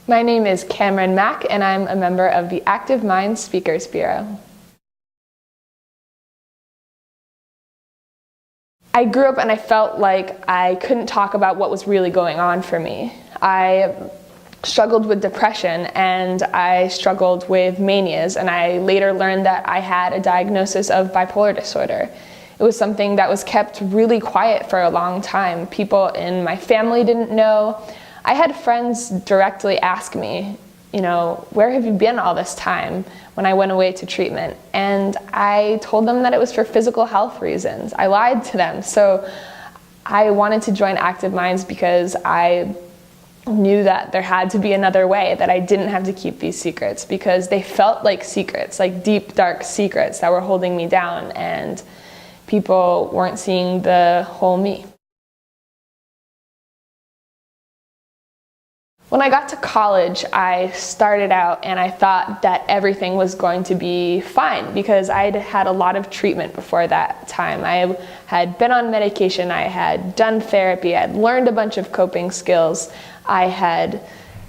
My name is Cameron Mack, and I'm a member of the Active Minds Speakers Bureau. I grew up and I felt like I couldn't talk about what was really going on for me. I struggled with depression and I struggled with manias, and I later learned that I had a diagnosis of bipolar disorder. It was something that was kept really quiet for a long time. People in my family didn't know. I had friends directly ask me, where have you been all this time when I went away to treatment? And I told them that it was for physical health reasons. I lied to them. So I wanted to join Active Minds because I knew that there had to be another way, that I didn't have to keep these secrets, because they felt like secrets, like deep, dark secrets that were holding me down, and people weren't seeing the whole me. When I got to college, I started out and I thought that everything was going to be fine because I'd had a lot of treatment before that time. I had been on medication, I had done therapy, I had learned a bunch of coping skills, I had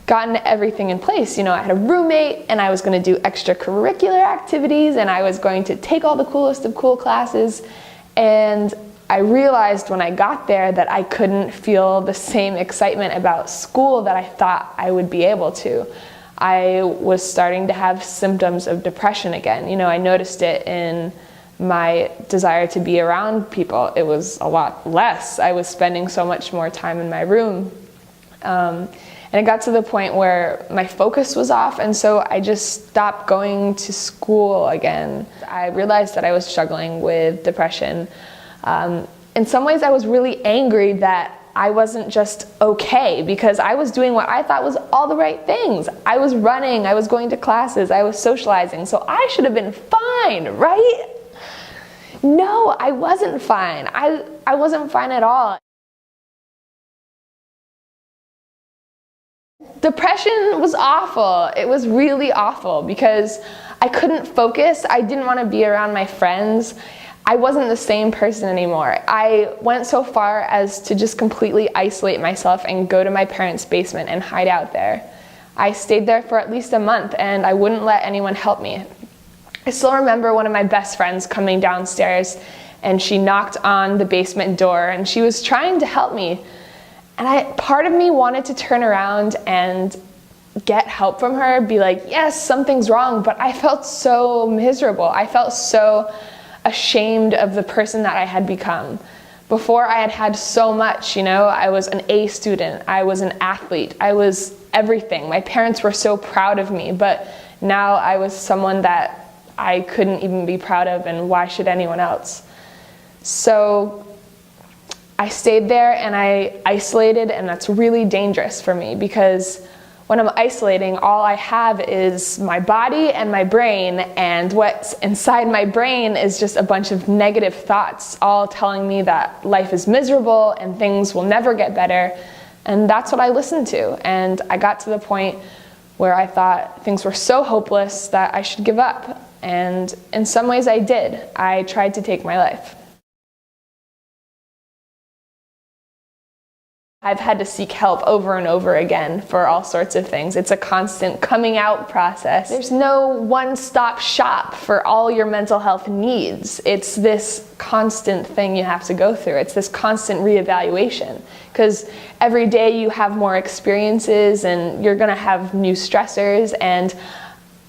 gotten everything in place. I had a roommate and I was going to do extracurricular activities and I was going to take all the coolest of cool classes. And I realized when I got there that I couldn't feel the same excitement about school that I thought I would be able to. I was starting to have symptoms of depression again. I noticed it in my desire to be around people. It was a lot less. I was spending so much more time in my room. And it got to the point where my focus was off, and so I just stopped going to school again. I realized that I was struggling with depression. In some ways I was really angry that I wasn't just okay, because I was doing what I thought was all the right things. I was running, I was going to classes, I was socializing, so I should have been fine, right? No, I wasn't fine. I wasn't fine at all. Depression was awful. It was really awful because I couldn't focus. I didn't want to be around my friends. I wasn't the same person anymore. I went so far as to just completely isolate myself and go to my parents' basement and hide out there. I stayed there for at least a month and I wouldn't let anyone help me. I still remember one of my best friends coming downstairs and she knocked on the basement door and she was trying to help me. And part of me wanted to turn around and get help from her, be like, yes, something's wrong, but I felt so miserable. I felt so ashamed of the person that I had become. Before I had had so much, I was an A student, I was an athlete, I was everything. My parents were so proud of me, but now I was someone that I couldn't even be proud of, and why should anyone else? So I stayed there and I isolated, and that's really dangerous for me because when I'm isolating, all I have is my body and my brain, and what's inside my brain is just a bunch of negative thoughts, all telling me that life is miserable and things will never get better, and that's what I listened to. And I got to the point where I thought things were so hopeless that I should give up, and in some ways I did. I tried to take my life. I've had to seek help over and over again for all sorts of things. It's a constant coming out process. There's no one-stop shop for all your mental health needs. It's this constant thing you have to go through. It's this constant reevaluation, because every day you have more experiences and you're gonna have new stressors, and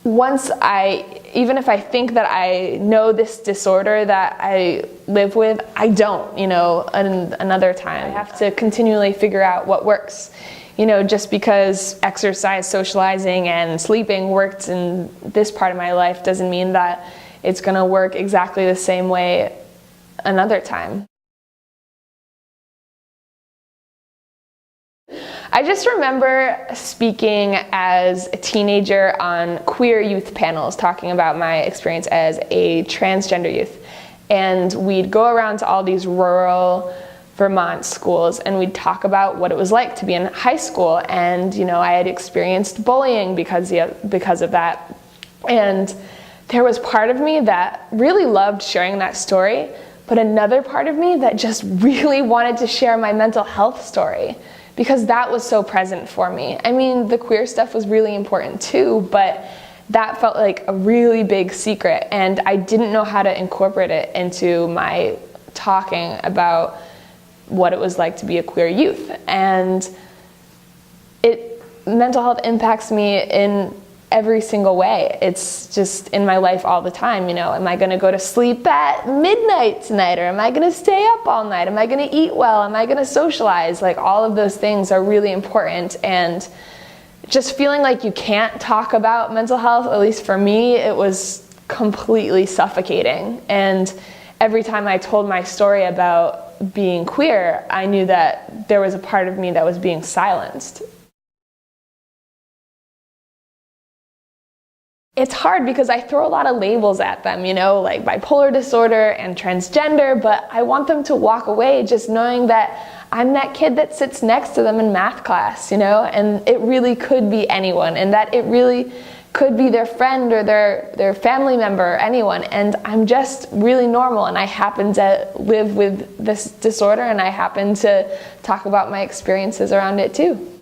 even if I think that I know this disorder that I live with, I don't, another time. I have to continually figure out what works. Just because exercise, socializing, and sleeping worked in this part of my life doesn't mean that it's gonna work exactly the same way another time. I just remember speaking as a teenager on queer youth panels, talking about my experience as a transgender youth. And we'd go around to all these rural Vermont schools and we'd talk about what it was like to be in high school. And I had experienced bullying because of that. And there was part of me that really loved sharing that story, but another part of me that just really wanted to share my mental health story. because that was so present for me. I mean, the queer stuff was really important too, but that felt like a really big secret, and I didn't know how to incorporate it into my talking about what it was like to be a queer youth. And mental health impacts me in every single way. It's just in my life all the time. You know, am I going to go to sleep at midnight tonight, or am I going to stay up all night? Am I going to eat well? Am I going to socialize? Like, all of those things are really important, and just feeling like you can't talk about mental health, at least for me, it was completely suffocating. And every time I told my story about being queer, I knew that there was a part of me that was being silenced. It's hard because I throw a lot of labels at them, you know, like bipolar disorder and transgender, but I want them to walk away just knowing that I'm that kid that sits next to them in math class, you know, and it really could be anyone, and that it really could be their friend or their family member or anyone, and I'm just really normal, and I happen to live with this disorder, and I happen to talk about my experiences around it too.